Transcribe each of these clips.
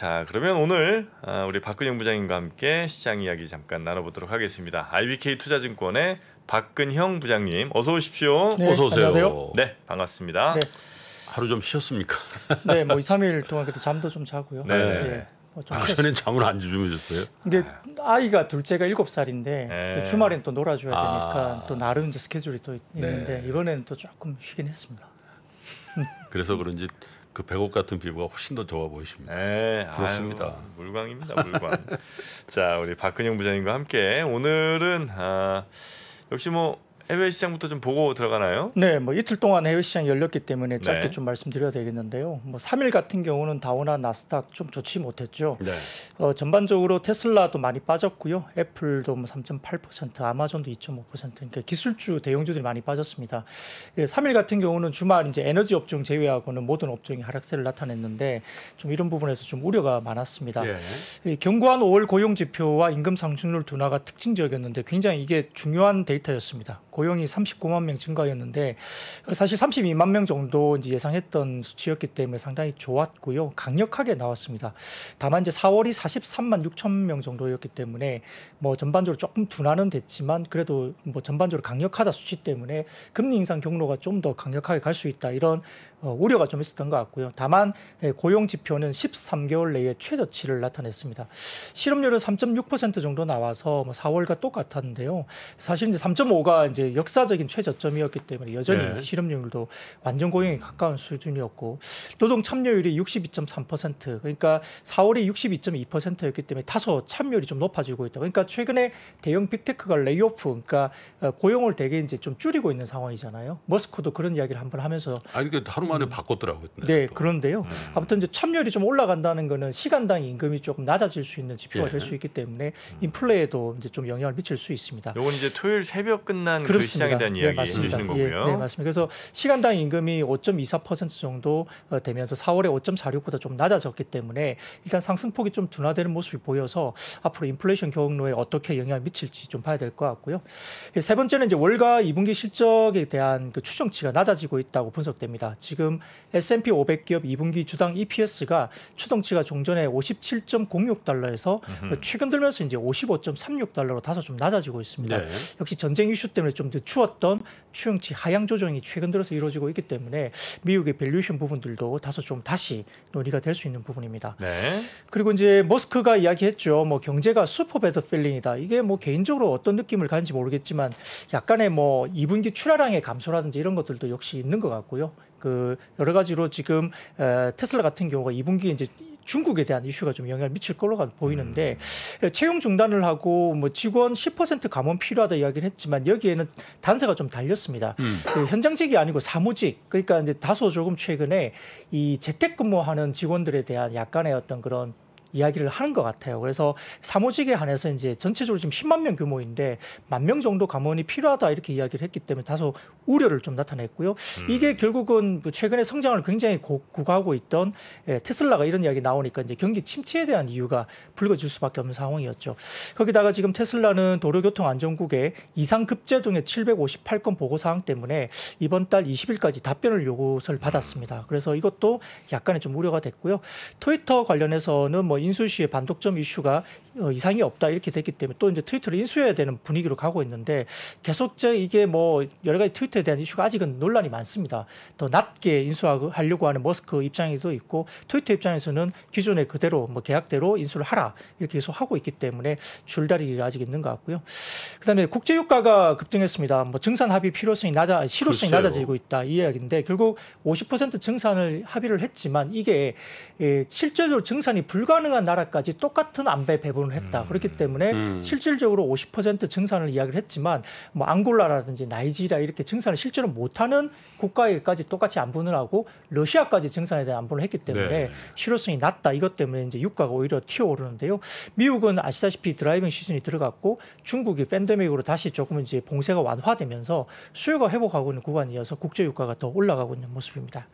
자, 그러면 오늘 우리 박근영 부장님과 함께 시장 이야기 잠깐 나눠보도록 하겠습니다. IBK투자증권의 박근형 부장님, 어서 오십시오. 네, 어서 오세요. 안녕하세요. 네, 반갑습니다. 네. 하루 좀 쉬었습니까? 네, 뭐 2, 3일 동안 그래도 잠도 좀 자고요. 네. 뭐좀 전엔 잠을 안 주무셨어요? 근데 아이가 둘째가 7살인데 네. 주말엔 또 놀아줘야 되니까 또 나름 이제 스케줄이 또 있는데 네. 이번에는 또 조금 쉬긴 했습니다. 그래서 그런지 그 백옥 같은 피부가 훨씬 더 좋아 보이십니다. 네, 부럽습니다. 아유, 물광입니다, 물광. 자, 우리 박근영 부장님과 함께 오늘은 역시 뭐 해외 시장부터 좀 보고 들어가나요? 네, 뭐 이틀 동안 해외 시장이 열렸기 때문에 짧게 네. 좀 말씀드려야 되겠는데요. 뭐 3일 같은 경우는 다우나 나스닥 좀 좋지 못했죠. 네. 전반적으로 테슬라도 많이 빠졌고요. 애플도 뭐 3.8%, 아마존도 2.5%. 그러니까 기술주 대형주들이 많이 빠졌습니다. 3일 같은 경우는 주말 이제 에너지 업종 제외하고는 모든 업종이 하락세를 나타냈는데 좀 이런 부분에서 좀 우려가 많았습니다. 예. 견고한 5월 고용 지표와 임금 상승률 둔화가 특징적이었는데 굉장히 이게 중요한 데이터였습니다. 고용이 39만 명 증가였는데 사실 32만 명 정도 이제 예상했던 수치였기 때문에 상당히 좋았고요. 강력하게 나왔습니다. 다만 이제 4월이 43만 6천 명 정도였기 때문에 뭐 전반적으로 조금 둔화는 됐지만 그래도 뭐 전반적으로 강력하다 수치 때문에 금리 인상 경로가 좀 더 강력하게 갈 수 있다 이런 우려가 좀 있었던 것 같고요. 다만 고용 지표는 13개월 내에 최저치를 나타냈습니다. 실업률은 3.6% 정도 나와서 뭐 4월과 똑같았는데요. 사실 이제 3.5가 이제 역사적인 최저점이었기 때문에 여전히 네. 실업률도 완전 고용에 가까운 수준이었고 노동 참여율이 62.3% 그러니까 4월이 62.2%였기 때문에 다소 참여율이 좀 높아지고 있다. 그러니까 최근에 대형 빅테크가 레이오프 그러니까 고용을 되게 이제 좀 줄이고 있는 상황이잖아요. 머스크도 그런 이야기를 한번 하면서 아니 그 하루 만에 바꿨더라고요. 네, 그런데요. 아무튼 이제 참여율이 좀 올라간다는 거는 시간당 임금이 조금 낮아질 수 있는 지표가 예. 될 수 있기 때문에 인플레에도 이제 좀 영향을 미칠 수 있습니다. 요건 이제 토요일 새벽 끝난 그 그렇습니다. 시장에 대한 이야기 맞습니다. 해주시는 거고요. 네, 맞습니다. 그래서 시간당 임금이 5.24% 정도 되면서 4월에 5.46보다 좀 낮아졌기 때문에 일단 상승폭이 좀 둔화되는 모습이 보여서 앞으로 인플레이션 경로에 어떻게 영향을 미칠지 좀 봐야 될 것 같고요. 세 번째는 이제 월가 2분기 실적에 대한 그 추정치가 낮아지고 있다고 분석됩니다. 지금 S&P 500기업 2분기 주당 EPS가 추정치가 종전에 57.06달러에서 최근 들면서 이제 55.36달러로 다소 좀 낮아지고 있습니다. 네. 역시 전쟁 이슈 때문에 좀 늦추었던 추정치 하향 조정이 최근 들어서 이루어지고 있기 때문에 미국의 밸류에이션 부분들도 다소 좀 다시 논의가 될 수 있는 부분입니다. 네. 그리고 이제 머스크가 이야기했죠. 뭐 경제가 슈퍼 배드 필링이다. 이게 뭐 개인적으로 어떤 느낌을 가는지 모르겠지만 약간의 뭐 2분기 출하량의 감소라든지 이런 것들도 역시 있는 것 같고요. 그 여러 가지로 지금 테슬라 같은 경우가 2분기에 이제 중국에 대한 이슈가 좀 영향을 미칠 걸로 보이는데 채용 중단을 하고 뭐 직원 10% 감원 필요하다 이야기를 했지만 여기에는 단서가 좀 달렸습니다. 그 현장직이 아니고 사무직 그러니까 이제 다소 조금 최근에 이 재택근무하는 직원들에 대한 약간의 어떤 그런 이야기를 하는 것 같아요. 그래서 사무직에 한해서 이제 전체적으로 지금 10만 명 규모인데 10,000명 정도 감원이 필요하다 이렇게 이야기를 했기 때문에 다소 우려를 좀 나타냈고요. 이게 결국은 최근에 성장을 굉장히 구가하고 있던 테슬라가 이런 이야기 나오니까 이제 경기 침체에 대한 이유가 불거질 수밖에 없는 상황이었죠. 거기다가 지금 테슬라는 도로교통안전국에 이상급제동의 758건 보고사항 때문에 이번 달 20일까지 답변을 요구서를 받았습니다. 그래서 이것도 약간의 좀 우려가 됐고요. 트위터 관련해서는 뭐 인수시의 반독점 이슈가 이상이 없다 이렇게 됐기 때문에 또 이제 트위터를 인수해야 되는 분위기로 가고 있는데 계속 이게 뭐 여러 가지 트위터에 대한 이슈가 아직은 논란이 많습니다. 더 낮게 인수하려고 하는 머스크 입장에도 있고 트위터 입장에서는 기존에 그대로 뭐 계약대로 인수를 하라 이렇게 계속 하고 있기 때문에 줄다리기가 아직 있는 것 같고요. 그다음에 국제유가가 급등했습니다. 뭐 증산 합의 필요성이 실효성이 낮아지고 있다 이 이야기인데 결국 50% 증산을 합의를 했지만 이게 실제적으로 증산이 불가능한 나라까지 똑같은 안배 배분을 했다. 그렇기 때문에 실질적으로 50% 증산을 이야기를 했지만 뭐 앙골라라든지 나이지리아 이렇게 증산을 실제로 못하는 국가에까지 똑같이 안분을 하고 러시아까지 증산에 대한 안분을 했기 때문에 네. 실효성이 낮다. 이것 때문에 이제 유가가 오히려 튀어오르는데요. 미국은 아시다시피 드라이빙 시즌이 들어갔고 중국이 팬데믹으로 다시 조금 이제 봉쇄가 완화되면서 수요가 회복하고 있는 구간이어서 국제 유가가 더 올라가고 있는 모습입니다.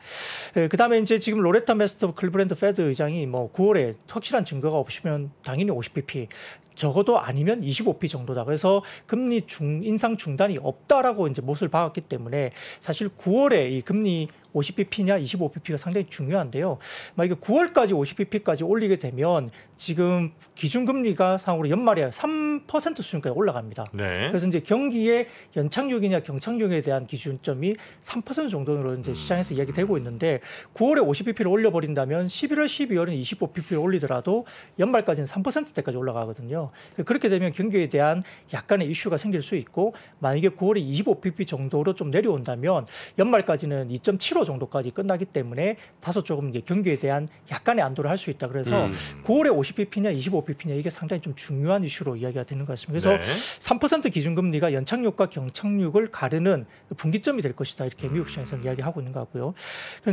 그다음에 이제 지금 로레타 메스터 클리브랜드 페드 의장이 뭐 9월에 확실한 증거가 없으면 당연히 50bp 적어도 아니면 25p 정도다. 그래서 금리 인상 중단이 없다라고 이제 못을 박았기 때문에 사실 9월에 이 금리 50bp냐 25bp가 상당히 중요한데요. 만약에 9월까지 50bp까지 올리게 되면 지금 기준금리가 상으로 연말에 3% 수준까지 올라갑니다. 네. 그래서 이제 경기의 연착륙이냐 경착륙에 대한 기준점이 3% 정도로 이제 시장에서 이야기되고 있는데 9월에 50bp를 올려버린다면 11월, 12월은 25bp를 올리더라도 연말까지는 3%대까지 올라가거든요. 그렇게 되면 경기에 대한 약간의 이슈가 생길 수 있고 만약에 9월에 25bp 정도로 좀 내려온다면 연말까지는 2.75 정도까지 끝나기 때문에 다소 조금 이제 경기에 대한 약간의 안도를 할 수 있다. 그래서 9월에 50bp냐 25bp냐 이게 상당히 좀 중요한 이슈로 이야기가 되는 것 같습니다. 그래서 네. 3% 기준금리가 연착륙과 경착륙을 가르는 분기점이 될 것이다. 이렇게 미국 시장에서는 이야기하고 있는 것 같고요.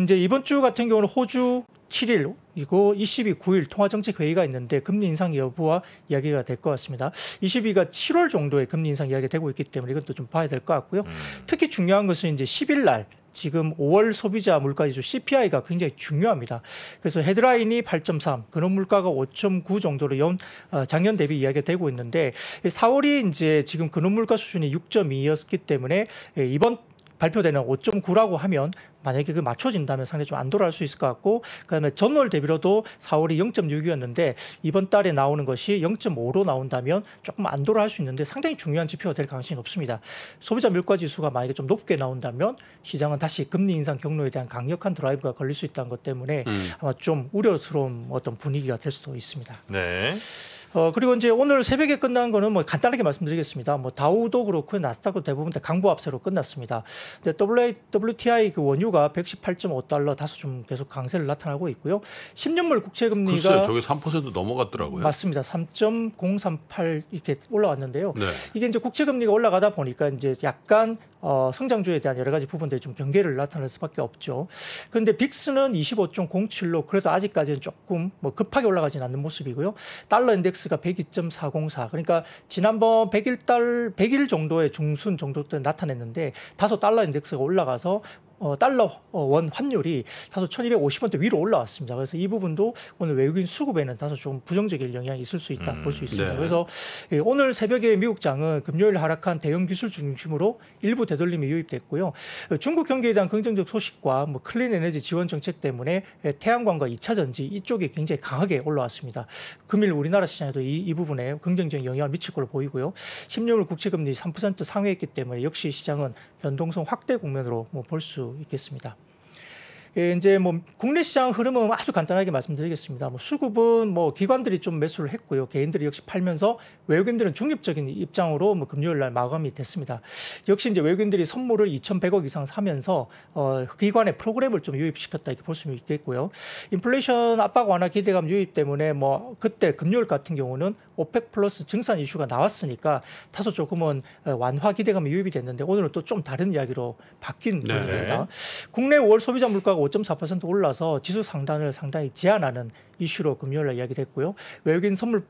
이제 이번 주 같은 경우는 호주 7일 이거 ECB 9일 통화정책회의가 있는데 금리 인상 여부와 이야기가 될 것 같습니다. ECB가 7월 정도에 금리 인상 이야기가 되고 있기 때문에 이것도 좀 봐야 될 것 같고요. 특히 중요한 것은 이제 10일 날 지금 5월 소비자 물가지수 CPI가 굉장히 중요합니다. 그래서 헤드라인이 8.3, 근원 물가가 5.9 정도로 작년 대비 이야기가 되고 있는데 4월이 이제 지금 근원 물가 수준이 6.2였기 때문에 이번 발표되는 5.9라고 하면 만약에 그 맞춰진다면 상당히 좀 안도할 수 있을 것 같고 그다음에 전월 대비로도 4월이 0.6이었는데 이번 달에 나오는 것이 0.5로 나온다면 조금 안도를 할 수 있는데 상당히 중요한 지표가 될 가능성이 높습니다. 소비자 물가 지수가 만약에 좀 높게 나온다면 시장은 다시 금리 인상 경로에 대한 강력한 드라이브가 걸릴 수 있다는 것 때문에 아마 좀 우려스러운 어떤 분위기가 될 수도 있습니다. 네. 그리고 이제 오늘 새벽에 끝난 거는 뭐 간단하게 말씀드리겠습니다. 뭐 다우도 그렇고 나스닥도 대부분 다 강보합세로 끝났습니다. 근데 WTI 그 원유가 118.5달러 다소 좀 계속 강세를 나타나고 있고요. 10년물 국채금리가 글쎄요, 저게 3% 넘어갔더라고요. 맞습니다. 3.038 이렇게 올라왔는데요. 네. 이게 이제 국채금리가 올라가다 보니까 이제 약간 성장주에 대한 여러 가지 부분들이 좀 경계를 나타낼 수밖에 없죠. 그런데 빅스는 25.07로 그래도 아직까지는 조금 뭐 급하게 올라가지는 않는 모습이고요. 달러 인덱스가 102.404. 그러니까 지난번 100일 정도의 중순 정도 때 나타냈는데 다소 달러 인덱스가 올라가서 달러 원 환율이 다소 1250원대 위로 올라왔습니다. 그래서 이 부분도 오늘 외국인 수급에는 다소 좀 부정적인 영향이 있을 수 있다 볼 수 있습니다. 네. 그래서 오늘 새벽에 미국장은 금요일 하락한 대형 기술 중심으로 일부 되돌림이 유입됐고요. 중국 경기에 대한 긍정적 소식과 뭐 클린 에너지 지원 정책 때문에 태양광과 2차 전지 이쪽이 굉장히 강하게 올라왔습니다. 금일 우리나라 시장에도 이 부분에 긍정적인 영향을 미칠 걸로 보이고요. 10년물 국채금리 3% 상회했기 때문에 역시 시장은 변동성 확대 국면으로 뭐 볼 수 있겠습니다. 이제 뭐 국내 시장 흐름은 아주 간단하게 말씀드리겠습니다. 뭐 수급은 뭐 기관들이 좀 매수를 했고요. 개인들이 역시 팔면서 외국인들은 중립적인 입장으로 뭐 금요일 날 마감이 됐습니다. 역시 이제 외국인들이 선물을 2,100억 이상 사면서 기관의 프로그램을 좀 유입시켰다 이렇게 볼 수 있겠고요. 인플레이션 압박 완화 기대감 유입 때문에 뭐 그때 금요일 같은 경우는 오펙 플러스 증산 이슈가 나왔으니까 다소 조금은 완화 기대감이 유입이 됐는데 오늘은 또 좀 다른 이야기로 바뀐 모습입니다. 국내 5월 소비자 물가가 5.4% 올라서 지수 상단을 상당히 제한하는 이슈로 금요일 날 이야기됐고요. 외국인 선물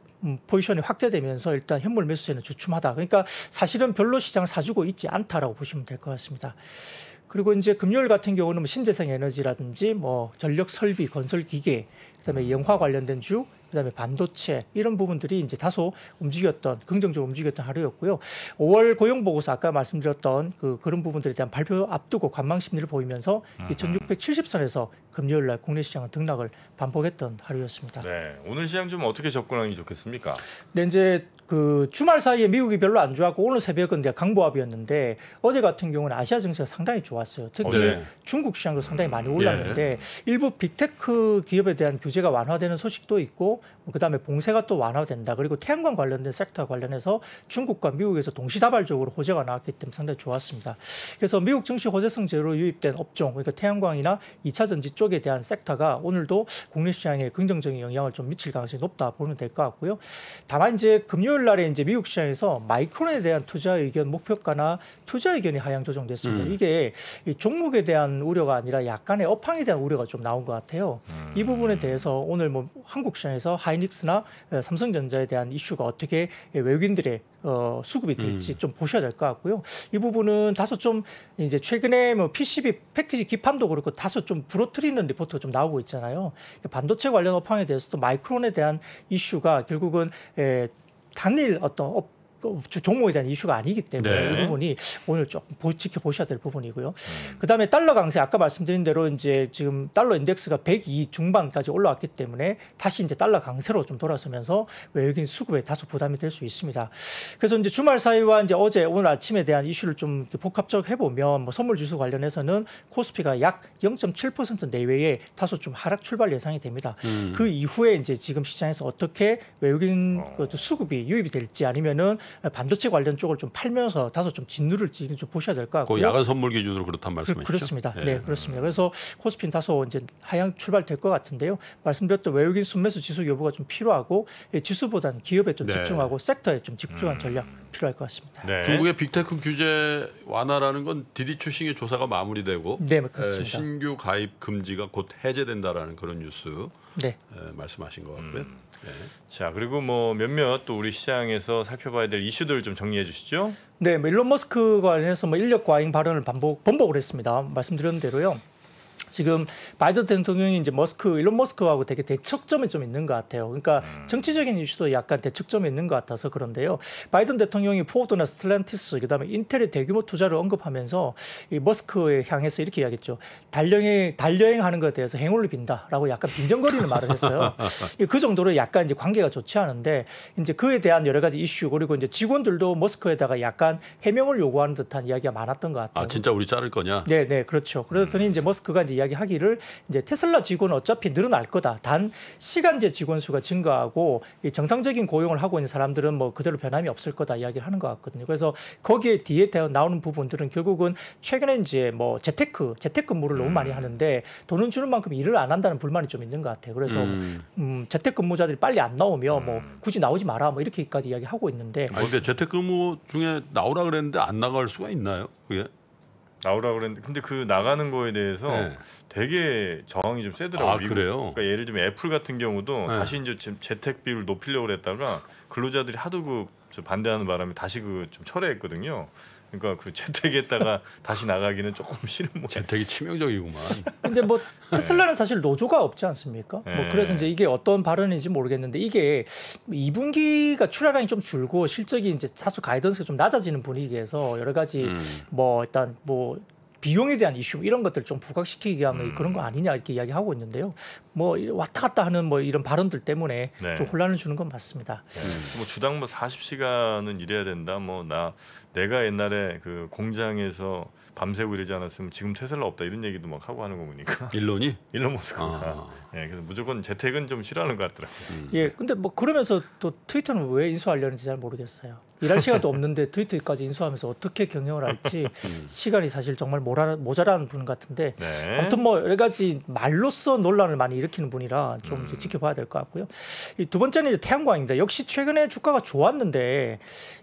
포지션이 확대되면서 일단 현물 매수세는 주춤하다. 그러니까 사실은 별로 시장을 사주고 있지 않다라고 보시면 될 것 같습니다. 그리고 이제 금요일 같은 경우는 뭐 신재생 에너지라든지 뭐 전력 설비, 건설 기계, 그다음에 영화 관련된 주, 그다음에 반도체 이런 부분들이 이제 다소 긍정적으로 움직였던 하루였고요. 5월 고용 보고서 아까 말씀드렸던 그런 부분들에 대한 발표 앞두고 관망 심리를 보이면서 2,670선에서 금요일 날 국내 시장은 등락을 반복했던 하루였습니다. 네. 오늘 시장 좀 어떻게 접근하는 게 좋겠습니까? 네, 이제 그 주말 사이에 미국이 별로 안 좋았고 오늘 새벽은 강보합이었는데 어제 같은 경우는 아시아 증시가 상당히 좋았어요. 특히 네. 중국 시장도 상당히 많이 올랐는데 일부 빅테크 기업에 대한 규제가 완화되는 소식도 있고 그다음에 봉쇄가 또 완화된다. 그리고 태양광 관련된 섹터 관련해서 중국과 미국에서 동시다발적으로 호재가 나왔기 때문에 상당히 좋았습니다. 그래서 미국 증시 호재성 제로 유입된 업종, 그러니까 태양광이나 2차 전지 쪽에 대한 섹터가 오늘도 국내 시장에 긍정적인 영향을 좀 미칠 가능성이 높다 보면 될 것 같고요. 다만 이제 금요일 날에 이제 미국 시장에서 마이크론에 대한 투자 의견 목표가나 투자 의견이 하향 조정됐습니다. 이게 이 종목에 대한 우려가 아니라 약간의 업황에 대한 우려가 좀 나온 것 같아요. 이 부분에 대해서 오늘 뭐 한국 시장에서 하이닉스나 삼성전자에 대한 이슈가 어떻게 외국인들의 수급이 될지 좀 보셔야 될 것 같고요. 이 부분은 다소 좀 이제 최근에 뭐 PCB 패키지 기판도 그렇고 다소 좀 부러뜨리는 리포트가 좀 나오고 있잖아요. 반도체 관련 업황에 대해서도 마이크론에 대한 이슈가 결국은 단일 어떤 종목에 대한 이슈가 아니기 때문에 네. 이 부분이 오늘 조금 지켜보셔야 될 부분이고요. 그다음에 달러 강세 아까 말씀드린 대로 이제 지금 달러 인덱스가 102 중반까지 올라왔기 때문에 다시 이제 달러 강세로 좀 돌아서면서 외국인 수급에 다소 부담이 될 수 있습니다. 그래서 이제 주말 사이와 이제 어제 오늘 아침에 대한 이슈를 좀 복합적으로 해보면 뭐 선물 지수 관련해서는 코스피가 약 0.7% 내외에 다소 좀 하락 출발 예상이 됩니다. 그 이후에 이제 지금 시장에서 어떻게 외국인 수급이 유입이 될지 아니면은 반도체 관련 쪽을 좀 팔면서 다소 좀 짓누를지 좀 보셔야 될 것 같고요. 그 야간 선물 기준으로 그렇단 말씀이시죠? 그렇습니다. 네, 그렇습니다. 그래서 코스피는 다소 이제 하향 출발될 것 같은데요. 말씀드렸던 외국인 순매수 지수 여부가 좀 필요하고 지수보다는 기업에 좀 네. 집중하고 섹터에 좀 집중한 전략 필요할 것 같습니다. 네. 중국의 빅테크 규제 완화라는 건 디디출싱의 조사가 마무리되고 네, 그렇습니다. 신규 가입 금지가 곧 해제된다라는 그런 뉴스 네. 말씀하신 것 같고요. 네. 자, 그리고 뭐 몇몇 또 우리 시장에서 살펴봐야 될 이슈들 좀 정리해 주시죠. 네, 일론 머스크 관련해서 뭐 인력 과잉 발언을 번복을 했습니다. 말씀드린 대로요. 지금 바이든 대통령이 이제 일론 머스크하고 되게 대척점이 좀 있는 것 같아요. 그러니까 정치적인 이슈도 약간 대척점이 있는 것 같아서 그런데요. 바이든 대통령이 포드나 스텔란티스 그다음에 인텔의 대규모 투자를 언급하면서 이 머스크에 향해서 이렇게 이야기했죠. 달여행하는 것에 대해서 행운을 빈다라고 약간 빈정거리는 말을 했어요. 그 정도로 약간 이제 관계가 좋지 않은데 이제 그에 대한 여러 가지 이슈 그리고 이제 직원들도 머스크에다가 약간 해명을 요구하는 듯한 이야기가 많았던 것 같아요. 아 진짜 우리 자를 거냐? 네, 네, 그렇죠. 그러더니 이제 머스크가 이제 이야기하기를 이제 테슬라 직원은 어차피 늘어날 거다. 단 시간제 직원 수가 증가하고 이 정상적인 고용을 하고 있는 사람들은 뭐 그대로 변함이 없을 거다 이야기를 하는 것 같거든요. 그래서 거기에 뒤에 나오는 부분들은 결국은 최근에 이제 뭐 재택근무를 너무 많이 하는데 돈은 주는 만큼 일을 안 한다는 불만이 좀 있는 것 같아요. 그래서 재택근무자들이 빨리 안 나오면 뭐 굳이 나오지 마라 뭐 이렇게까지 이야기하고 있는데. 근데 재택근무 중에 나오라 그랬는데 안 나갈 수가 있나요? 그게? 나오라 그랬는데 근데 그 나가는 거에 대해서 네. 되게 저항이 좀 세더라고요. 아, 미국. 그래요? 그러니까 예를 들면 애플 같은 경우도 네. 다시 이제 지금 재택 비율을 높이려고 그랬다가 근로자들이 하도 반대하는 바람에 다시 좀 철회했거든요. 그러니까 그 재택했다가 다시 나가기는 조금 싫은 뭐. 재택이 치명적이구만. 이제 뭐 테슬라는 사실 노조가 없지 않습니까? 네. 뭐 그래서 이제 이게 어떤 발언인지 모르겠는데 이게 2분기가 출하량이 좀 줄고 실적이 이제 다소 가이던스가 좀 낮아지는 분위기에서 여러 가지 뭐 일단 뭐 비용에 대한 이슈 이런 것들 좀 부각시키기 위한 그런 거 아니냐 이렇게 이야기하고 있는데요. 뭐 왔다 갔다 하는 뭐 이런 발언들 때문에 네. 좀 혼란을 주는 건 맞습니다. 뭐 주당 뭐 40시간은 일해야 된다. 뭐 내가 옛날에 그 공장에서 밤새고 이러지 않았으면 지금 테슬라 없다 이런 얘기도 막 하고 하는 거 보니까 일론이? 일론 머스크가 예, 그래서 무조건 재택은 좀 싫어하는 것 같더라고요. 예, 근데 뭐 그러면서 또 트위터는 왜 인수하려는지 잘 모르겠어요. 일할 시간도 없는데 트위터까지 인수하면서 어떻게 경영을 할지 시간이 사실 정말 모자라는 분 같은데 네. 아무튼 뭐 여러 가지 말로써 논란을 많이 일으키는 분이라 좀 이제 지켜봐야 될 것 같고요. 이 두 번째는 이제 태양광입니다. 역시 최근에 주가가 좋았는데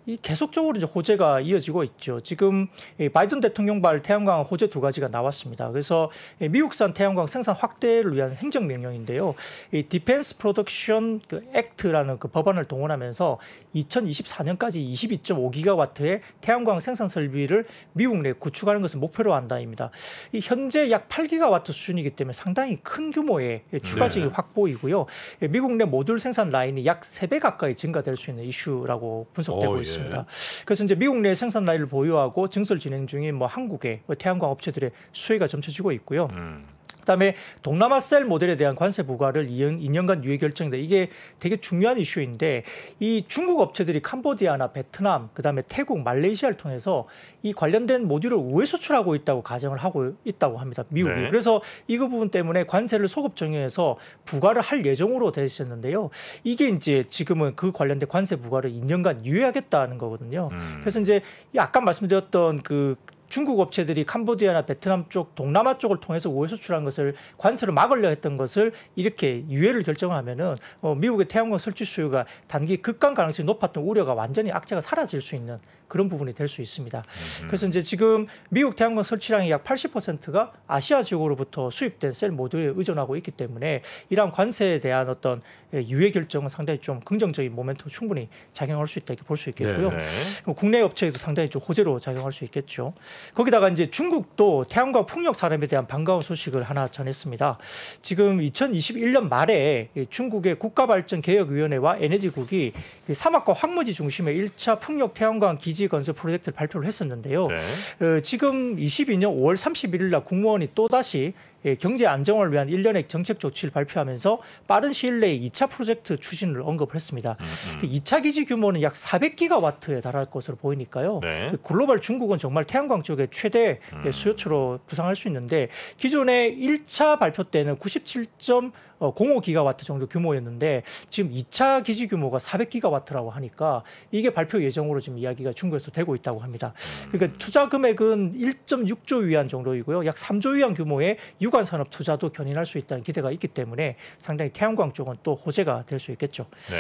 이 계속적으로 이제 호재가 이어지고 있죠. 지금 이 바이든 대통령발 태양광 호재 두 가지가 나왔습니다. 그래서 미국산 태양광 생산 확대를 위한 행정명령인데요. 이 디펜스 프로덕션 액트라는 그 법안을 동원하면서 2024년까지 22.5기가와트의 태양광 생산 설비를 미국 내에 구축하는 것을 목표로 한다입니다. 이 현재 약 8기가와트 수준이기 때문에 상당히 큰 규모의 추가적인 확보이고요. 미국 내 모듈 생산 라인이 약 3배 가까이 증가될 수 있는 이슈라고 분석되고 예. 있습니다. 그래서 이제 미국 내 생산 라인을 보유하고 증설 진행 중인 뭐 한국의 태양광 업체들의 수혜가 점쳐지고 있고요. 그다음에 동남아 셀 모델에 대한 관세 부과를 2년간 유예 결정인데 이게 되게 중요한 이슈인데 이 중국 업체들이 캄보디아나 베트남 그다음에 태국, 말레이시아를 통해서 이 관련된 모듈을 우회 수출하고 있다고 가정을 하고 있다고 합니다. 미국이. 네. 그래서 이거 부분 때문에 관세를 소급 정해서 부과를 할 예정으로 돼 있었는데요. 이게 이제 지금은 그 관련된 관세 부과를 2년간 유예하겠다는 거거든요. 그래서 이제 아까 말씀드렸던 그 중국 업체들이 캄보디아나 베트남 쪽, 동남아 쪽을 통해서 우회 수출한 것을 관세로 막으려 했던 것을 이렇게 유예를 결정하면은 미국의 태양광 설치 수요가 단기 급감 가능성이 높았던 우려가 완전히 악재가 사라질 수 있는 그런 부분이 될 수 있습니다. 그래서 이제 지금 미국 태양광 설치량의 약 80%가 아시아 지역으로부터 수입된 셀 모듈에 의존하고 있기 때문에 이러한 관세에 대한 어떤 유예 결정은 상당히 좀 긍정적인 모멘텀 충분히 작용할 수 있다 이렇게 볼 수 있겠고요. 네. 국내 업체에도 상당히 좀 호재로 작용할 수 있겠죠. 거기다가 이제 중국도 태양광 풍력 사람에 대한 반가운 소식을 하나 전했습니다. 지금 2021년 말에 중국의 국가발전개혁위원회와 에너지국이 사막과 황무지 중심의 1차 풍력 태양광 기지 건설 프로젝트를 발표를 했었는데요. 네. 지금 22년 5월 31일 날 국무원이 또다시 경제 안정화를 위한 일련의 정책 조치를 발표하면서 빠른 시일 내에 2차 프로젝트 추진을 언급을 했습니다. 그 2차 기지 규모는 약 400기가와트에 달할 것으로 보이니까요. 네. 글로벌 중국은 정말 태양광 쪽의 최대 수요처로 부상할 수 있는데 기존에 1차 발표 때는 97.05기가와트 정도 규모였는데 지금 2차 기지 규모가 400기가와트라고 하니까 이게 발표 예정으로 지금 이야기가 중국에서 되고 있다고 합니다. 그러니까 투자 금액은 1.6조 위안 정도이고요. 약 3조 위안 규모의 유관 산업 투자도 견인할 수 있다는 기대가 있기 때문에 상당히 태양광 쪽은 또 호재가 될 수 있겠죠. 네.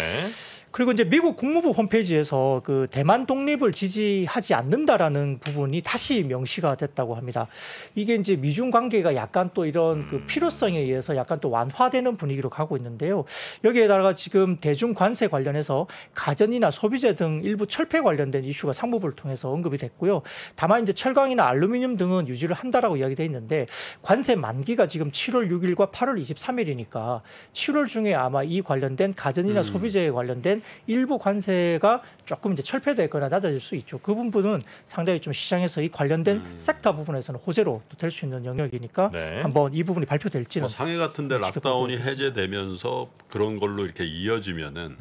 그리고 이제 미국 국무부 홈페이지에서 그 대만 독립을 지지하지 않는다라는 부분이 다시 명시가 됐다고 합니다. 이게 이제 미중 관계가 약간 또 이런 그 필요성에 의해서 약간 또 완화되는 분위기로 가고 있는데요. 여기에다가 지금 대중 관세 관련해서 가전이나 소비재 등 일부 철폐 관련된 이슈가 상무부를 통해서 언급이 됐고요. 다만 이제 철강이나 알루미늄 등은 유지를 한다라고 이야기돼 있는데 관세 만기가 지금 7월 6일과 8월 23일이니까 7월 중에 아마 이 관련된 가전이나 소비재에 관련된 일부 관세가 조금 이제 철폐되거나 낮아질 수 있죠. 그 부분은 상당히 좀 시장에서 이 관련된 섹터 부분에서는 호재로 될 수 있는 영역이니까 네. 한번 이 부분이 발표될지는 상해 같은데 락다운이 해제되면서 그런 걸로 이렇게 이어지면은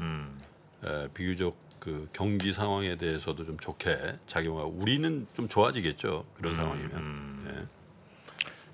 비교적 그 경기 상황에 대해서도 좀 좋게 작용하고 우리는 좀 좋아지겠죠. 그런 상황이면. 예.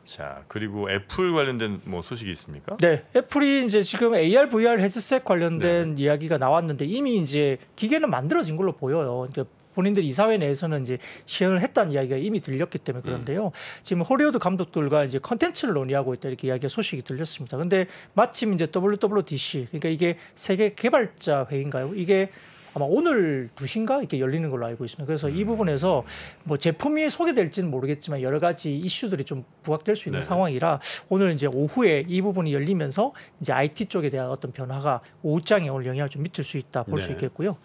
자, 그리고 애플 관련된 뭐 소식이 있습니까? 네, 애플이 이제 지금 AR, VR 헤드셋 관련된 이야기가 나왔는데 이미 이제 기계는 만들어진 걸로 보여요. 그러니까 본인들이 이사회 내에서는 이제 시연을 했다는 이야기가 이미 들렸기 때문에 그런데요. 지금 홀리우드 감독들과 이제 컨텐츠를 논의하고 있다 이렇게 이야기가 소식이 들렸습니다. 근데 마침 이제 WWDC 그러니까 이게 세계 개발자 회의인가요? 이게 아마 오늘 2시인가 이렇게 열리는 걸로 알고 있습니다. 그래서 이 부분에서 뭐 제품이 소개될지는 모르겠지만 여러 가지 이슈들이 좀 부각될 수 있는 상황이라 오늘 이제 오후에 이 부분이 열리면서 이제 IT 쪽에 대한 어떤 변화가 오후장에 오늘 영향을 좀 미칠 수 있다 볼 수 있겠고요.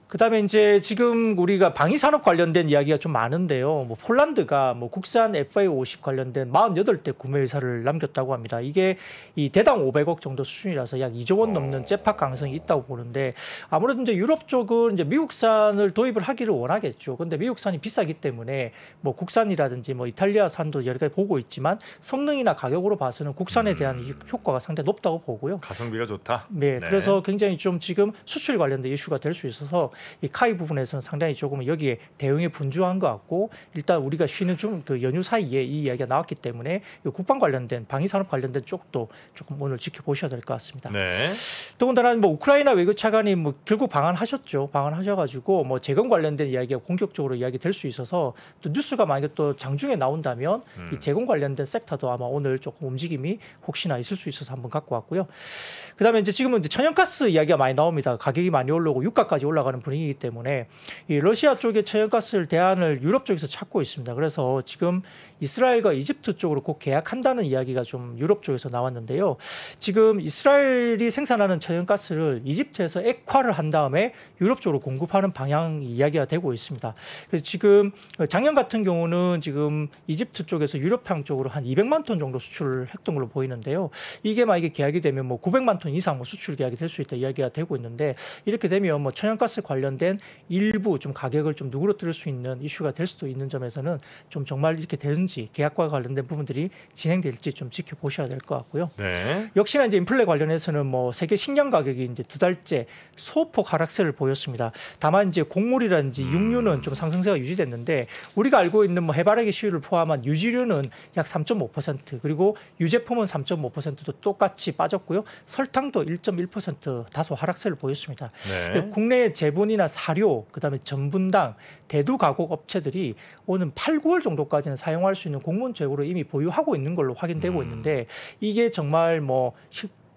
그다음에 이제 지금 우리가 방위 산업 관련된 이야기가 좀 많은데요. 뭐 폴란드가 뭐 국산 FA50 관련된 48대 구매 의사를 남겼다고 합니다. 이게 이 대당 500억 정도 수준이라서 약 2조 원 넘는 재파 가능성이 있다고 보는데 아무래도 이제 유럽 쪽은 이제 미국산을 도입을 하기를 원하겠죠. 근데 미국산이 비싸기 때문에 뭐 국산이라든지 뭐 이탈리아산도 여러 가지 보고 있지만 성능이나 가격으로 봐서는 국산에 대한 효과가 상당히 높다고 보고요. 가성비가 좋다. 네, 그래서 굉장히 좀 지금 수출 관련된 이슈가 될 수 있어서 이 카이 부분에서는 상당히 조금 여기에 대응에 분주한 것 같고 일단 우리가 쉬는 그 연휴 사이에 이 이야기가 나왔기 때문에 국방 관련된 방위 산업 관련된 쪽도 조금 오늘 지켜보셔야 될 것 같습니다. 네. 더군다나 뭐 우크라이나 외교 차관이 뭐 결국 방한하셨죠. 방한하셔가지고 뭐 재건 관련된 이야기가 본격적으로 이야기 될 수 있어서 또 뉴스가 만약에 또 장중에 나온다면 이 재건 관련된 섹터도 아마 오늘 조금 움직임이 혹시나 있을 수 있어서 한번 갖고 왔고요. 그다음에 이제 지금은 이제 천연가스 이야기가 많이 나옵니다. 가격이 많이 올라오고 유가까지 올라가는 분위기이기 때문에 이 러시아 쪽의 천연가스를 대안을 유럽 쪽에서 찾고 있습니다. 그래서 지금 이스라엘과 이집트 쪽으로 곧 계약한다는 이야기가 좀 유럽 쪽에서 나왔는데요. 지금 이스라엘이 생산하는 천연가스를 이집트에서 액화를 한 다음에 유럽 쪽으로 공급하는 방향 이야기가 되고 있습니다. 그래서 지금 작년 같은 경우는 지금 이집트 쪽에서 유럽향 쪽으로 한 200만 톤 정도 수출을 했던 걸로 보이는데요. 이게 만약에 계약이 되면 뭐 900만 톤 이상 뭐 수출 계약이 될 수 있다 이야기가 되고 있는데 이렇게 되면 뭐 천연가스 관련된 일부 좀 가격을 좀 누그러뜨릴 수 있는 이슈가 될 수도 있는 점에서는 좀 정말 이렇게 되는지 계약과 관련된 부분들이 진행될지 좀 지켜보셔야 될 것 같고요. 네. 역시나 이제 인플레 관련해서는 뭐 세계 식량 가격이 이제 2달째 소폭 하락세를 보였습니다. 다만 이제 곡물이라든지 육류는 좀 상승세가 유지됐는데 우리가 알고 있는 뭐 해바라기 씨유를 포함한 유지류는 약 3.5% 그리고 유제품은 3.5%도 똑같이 빠졌고요. 설탕도 1.1% 다소 하락세를 보였습니다. 네. 국내 제분이나 사료, 그다음에 전분당, 대두 가공 업체들이 오는 8, 9월 정도까지는 사용할 수 있는 공문 재고를 이미 보유하고 있는 걸로 확인되고 있는데 이게 정말 뭐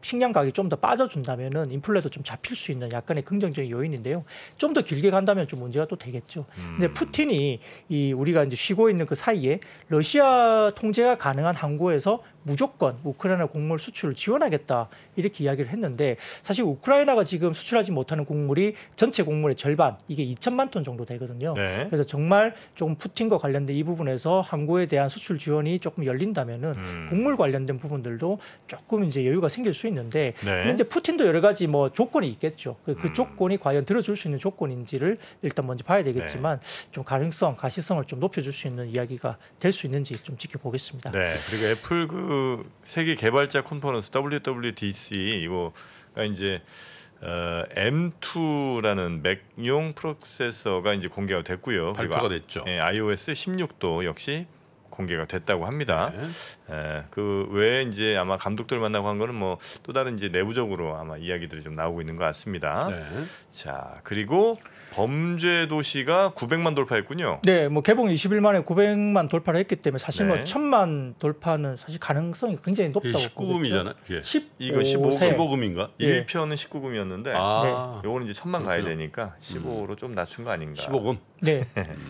식량 가격이 좀 더 빠져준다면은 인플레도 좀 잡힐 수 있는 약간의 긍정적인 요인인데요. 좀 더 길게 간다면 좀 문제가 또 되겠죠. 근데 푸틴이 이 우리가 이제 쉬고 있는 그 사이에 러시아 통제가 가능한 항구에서 무조건 우크라이나 곡물 수출을 지원하겠다 이렇게 이야기를 했는데 사실 우크라이나가 지금 수출하지 못하는 곡물이 전체 곡물의 절반 이게 2천만 톤 정도 되거든요. 네. 그래서 정말 조금 푸틴과 관련된 이 부분에서 항구에 대한 수출 지원이 조금 열린다면은 곡물 관련된 부분들도 조금 이제 여유가 생길 수 있는데 근데 이제 푸틴도 여러 가지 뭐 조건이 있겠죠. 그 조건이 과연 들어줄 수 있는 조건인지를 일단 먼저 봐야 되겠지만 좀 가시성을 좀 높여줄 수 있는 이야기가 될 수 있는지 좀 지켜보겠습니다. 네. 그리고 애플 그 세계 개발자 컨퍼런스 WWDC 이거가 이제 M2라는 맥용 프로세서가 이제 공개가 됐고요. 발표가 됐죠. iOS 16도 역시 공개가 됐다고 합니다. 네. 그 외에 이제 아마 감독들 만나고 한 거는 뭐 또 다른 이제 내부적으로 아마 이야기들이 좀 나오고 있는 것 같습니다. 네. 자, 그리고 범죄 도시가 900만 돌파했군요. 네, 뭐 개봉 20일 만에 900만 돌파를 했기 때문에 사실 뭐 네. 1000만 돌파는 사실 가능성이 굉장히 높다고 19금이잖아요. 예. 15세. 이거 15세. 15금인가? 예. 1편은 19금이었는데 아, 요거는 이제 1000만 가야 그렇구나. 되니까 15로 좀 낮춘 거 아닌가. 15금. 네,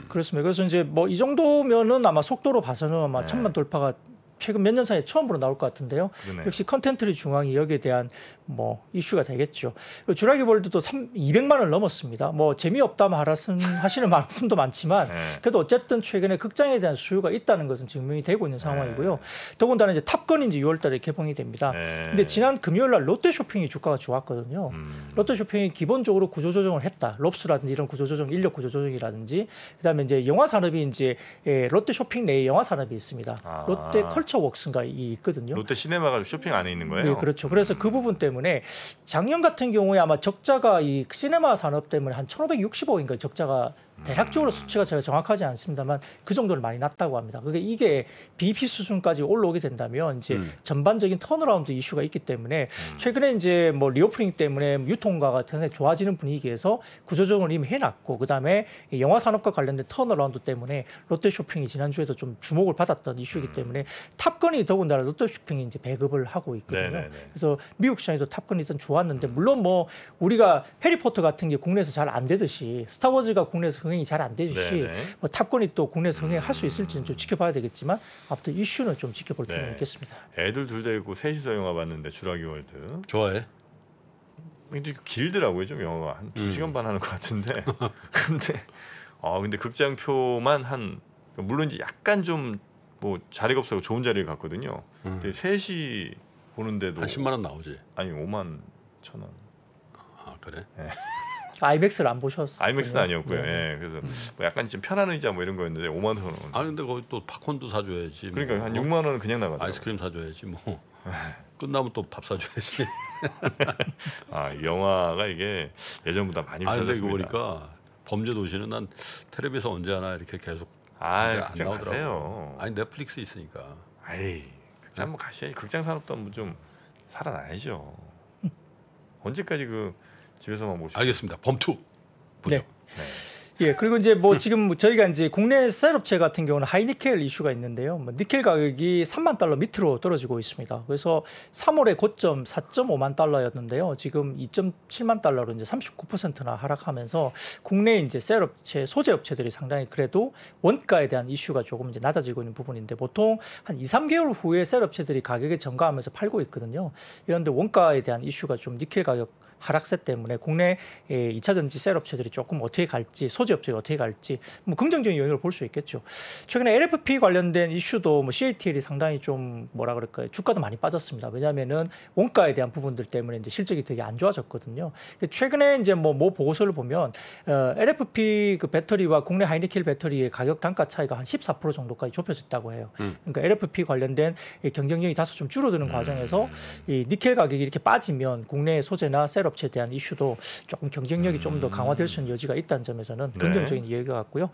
그렇습니다. 그래서 이제 뭐 이 정도면은 아마 속도로 봐서는 아마 네. 1000만 돌파가 최근 몇 년 사이에 처음으로 나올 것 같은데요. 그러네요. 역시 컨텐츠의 중앙이 여기에 대한 뭐 이슈가 되겠죠. 주라기 월드도 200만을 넘었습니다. 뭐 재미없다 하시는 말씀도 많지만 네. 그래도 어쨌든 최근에 극장에 대한 수요가 있다는 것은 증명이 되고 있는 상황이고요. 더군다나 이제 탑건이 이제 6월달에 개봉이 됩니다. 네. 근데 지난 금요일날 롯데 쇼핑이 주가가 좋았거든요. 롯데 쇼핑이 기본적으로 구조조정을 했다. 롭스라든지 이런 구조조정, 인력 구조조정이라든지 그다음에 이제 영화 산업이 이제 롯데 쇼핑 내에 영화 산업이 있습니다. 아. 롯데 컬처웍스인가 이 있거든요. 롯데 시네마가 쇼핑 안에 있는 거예요? 네, 그렇죠. 그래서 그 부분 때문에 작년 같은 경우에 아마 적자가 이 시네마 산업 때문에 한 1,560억인가 적자가 대략적으로 수치가 제가 정확하지 않습니다만 그 정도를 많이 났다고 합니다. 이게 BP 수준까지 올라오게 된다면 이제 전반적인 턴어라운드 이슈가 있기 때문에 최근에 이제 뭐 리오프닝 때문에 유통가가 굉장히 좋아지는 분위기에서 구조조정을 이미 해놨고 그다음에 영화 산업과 관련된 턴어라운드 때문에 롯데 쇼핑이 지난주에도 좀 주목을 받았던 이슈이기 때문에 탑건이 더군다나 롯데 쇼핑이 이제 배급을 하고 있거든요. 네네네. 그래서 미국 시장에도 탑건이 일단 좋았는데 물론 뭐 우리가 해리포터 같은 게 국내에서 잘 안 되듯이 스타워즈가 국내에서 흥행이 잘 안 되듯이 네네. 뭐 탑건이 또 국내에서 흥행할 수 있을지는 좀 지켜봐야 되겠지만 아무튼 이슈는 좀 지켜볼 필요는 네. 있겠습니다. 애들 둘 데리고 셋이서 영화 봤는데 주라기 월드. 좋아해? 근데 길더라고요, 좀 영화가 한 2시간 반 하는 것 같은데. 근데 극장표만 한 물론 이제 약간 좀 뭐 자리가 없어서 좋은 자리를 갔거든요. 근데 셋이 보는데도 한 10만 원 나오지. 아니 5만 1,000원. 아, 그래? 아이맥스를 안 보셨어요? 아이맥스는 아니었고요. 네. 예, 그래서 뭐 약간 좀 편한 의자 뭐 이런 거였는데 5만 원. 아, 근데 거기 또 팝콘도 사줘야지. 그러니까 뭐. 한 6만 원은 그냥 나가더라고요. 아이스크림 사줘야지 뭐. 끝나면 또 밥 사줘야지. 영화가 이게 예전보다 많이 아, 근데 비싸졌습니다. 이거 보니까 범죄 도시는 난 텔레비에서 언제 하나 이렇게 계속 아, 안 극장 나오더라고. 가세요. 아니 넷플릭스 있으니까. 아이, 극장 한번 가셔야지. 극장 산업도 한번 좀 살아나야죠. 언제까지 그 집에서만 모시고. 알겠습니다. 범투. 보죠. 네. 예, 그리고 이제 뭐 지금 저희가 이제 국내 셀업체 같은 경우는 하이니켈 이슈가 있는데요. 뭐 니켈 가격이 3만 달러 밑으로 떨어지고 있습니다. 그래서 3월에 고점 4.5만 달러였는데요. 지금 2.7만 달러로 이제 39%나 하락하면서 국내 이제 셀업체, 소재 업체들이 상당히 그래도 원가에 대한 이슈가 조금 이제 낮아지고 있는 부분인데 보통 한 2, 3개월 후에 셀업체들이 가격에 전가하면서 팔고 있거든요. 그런데 원가에 대한 이슈가 좀 니켈 가격 하락세 때문에 국내 2차 전지 셀업체들이 조금 어떻게 갈지, 소재 업체가 어떻게 갈지 뭐 긍정적인 요인을 볼 수 있겠죠. 최근에 LFP 관련된 이슈도 뭐 CATL이 상당히 좀 뭐라 그럴까요? 주가도 많이 빠졌습니다. 왜냐하면은 원가에 대한 부분들 때문에 이제 실적이 되게 안 좋아졌거든요. 최근에 이제 뭐 보고서를 보면 LFP 그 배터리와 국내 하이니켈 배터리의 가격 단가 차이가 한 14% 정도까지 좁혀졌다고 해요. 그러니까 LFP 관련된 경쟁력이 다소 좀 줄어드는 과정에서 이 니켈 가격이 이렇게 빠지면 국내 소재나 셀업 업체에 대한 이슈도 조금 경쟁력이 좀 더 강화될 수 있는 여지가 있다는 점에서는 긍정적인 이야기가 같고요.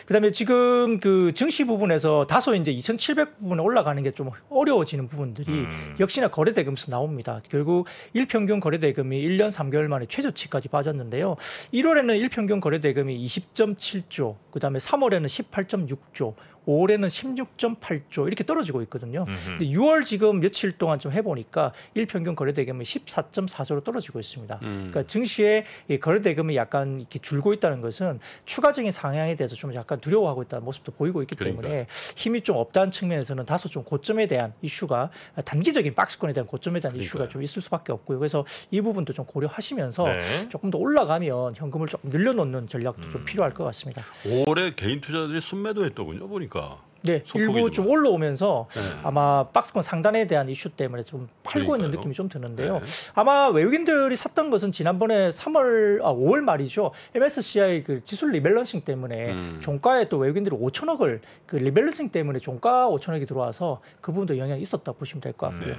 그다음에 지금 그 증시 부분에서 다소 이제 2,700 부분에 올라가는 게 좀 어려워지는 부분들이 역시나 거래대금에서 나옵니다. 결국 일평균 거래대금이 1년 3개월 만에 최저치까지 빠졌는데요. 1월에는 일평균 거래대금이 20.7조, 그다음에 3월에는 18.6조, 5월에는 16.8조 이렇게 떨어지고 있거든요. 근데 6월 지금 며칠 동안 좀 해보니까 일평균 거래대금이 14.4조로 떨어지고 있습니다. 그러니까 증시의 거래대금이 약간 이렇게 줄고 있다는 것은 추가적인 상향에 대해서 좀 약간 두려워하고 있다는 모습도 보이고 있기 때문에 힘이 좀 없다는 측면에서는 다소 좀 고점에 대한 이슈가 단기적인 박스권에 대한 고점에 대한 이슈가 좀 있을 수밖에 없고요. 그래서 이 부분도 좀 고려하시면서 조금 더 올라가면 현금을 좀 늘려놓는 전략도 좀 필요할 것 같습니다. 올해 개인 투자들이 순매도했더군요 보니까. 네, 일부 좀 올라오면서 아마 박스권 상단에 대한 이슈 때문에 좀 팔고 있는 느낌이 좀 드는데요. 아마 외국인들이 샀던 것은 지난번에 5월 말이죠. MSCI 그 지수 리밸런싱 때문에 종가에 또 외국인들이 5천억을 그 리밸런싱 때문에 종가 5천억이 들어와서 그 부분도 영향이 있었다 보시면 될 것 같고요.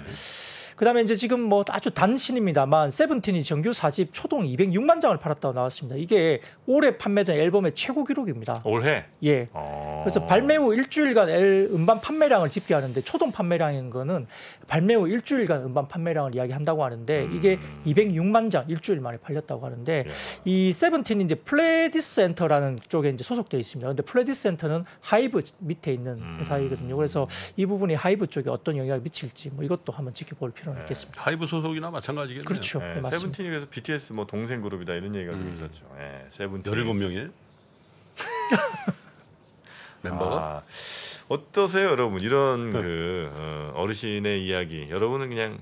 그다음에 이제 지금 뭐 아주 단신입니다만 세븐틴이 정규 4집 초동 206만 장을 팔았다고 나왔습니다. 이게 올해 판매된 앨범의 최고 기록입니다. 올해? 예. 그래서 발매 후 일주일간 음반 판매량을 집계하는데 초동 판매량인 거는 발매 후 일주일간 음반 판매량을 이야기한다고 하는데 이게 206만 장 일주일 만에 팔렸다고 하는데 이 세븐틴이 이제 플레디스 센터라는 쪽에 이제 소속되어 있습니다. 근데 플레디스 센터는 하이브 밑에 있는 회사이거든요. 그래서 이 부분이 하이브 쪽에 어떤 영향을 미칠지 뭐 이것도 한번 지켜볼 필요는 있겠습니다. 하이브 소속이나 마찬가지겠네요. 그렇죠. 네, 네, 맞습니다. 세븐틴이 그래서 BTS 뭐 동생 그룹이다 이런 얘기가 좀 있었죠. 네, 세븐틴 17명이에요? 멤버가? 아, 어떠세요, 여러분? 이런 그 어르신의 이야기 여러분은 그냥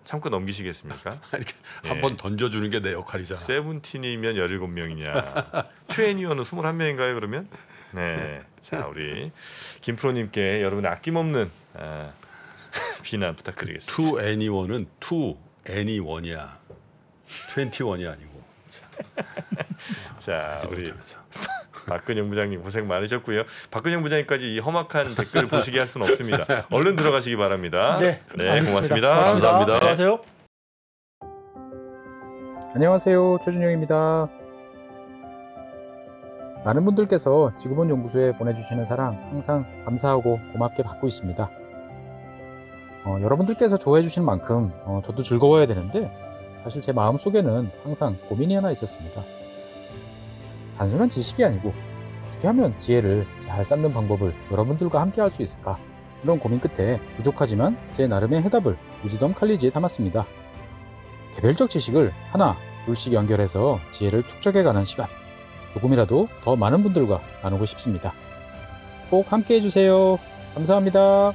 참고 넘기시겠습니까? 이렇게 한번 던져주는 게 내 역할이잖아. 세븐틴이면 17명이냐 2NE1은 21명인가요 그러면? 네, 자 우리 김프로님께 여러분의 아낌없는 비난 부탁드리겠습니다. 2NE1은 2NE1이야 21이 아니고. 자 우리 박근영 부장님 고생 많으셨고요. 박근영 부장님까지 이 험악한 댓글 보시게 할 수는 없습니다. 얼른 들어가시기 바랍니다. 네, 고맙습니다. 감사합니다. 안녕하세요. 안녕하세요. 최준영입니다. 많은 분들께서 지구본 연구소에 보내주시는 사랑 항상 감사하고 고맙게 받고 있습니다. 여러분들께서 좋아해 주시는 만큼 저도 즐거워야 되는데 사실 제 마음속에는 항상 고민이 하나 있었습니다. 단순한 지식이 아니고 어떻게 하면 지혜를 잘 쌓는 방법을 여러분들과 함께 할 수 있을까, 이런 고민 끝에 부족하지만 제 나름의 해답을 위즈덤 칼리지에 담았습니다. 개별적 지식을 하나 둘씩 연결해서 지혜를 축적해가는 시간, 조금이라도 더 많은 분들과 나누고 싶습니다. 꼭 함께 해주세요. 감사합니다.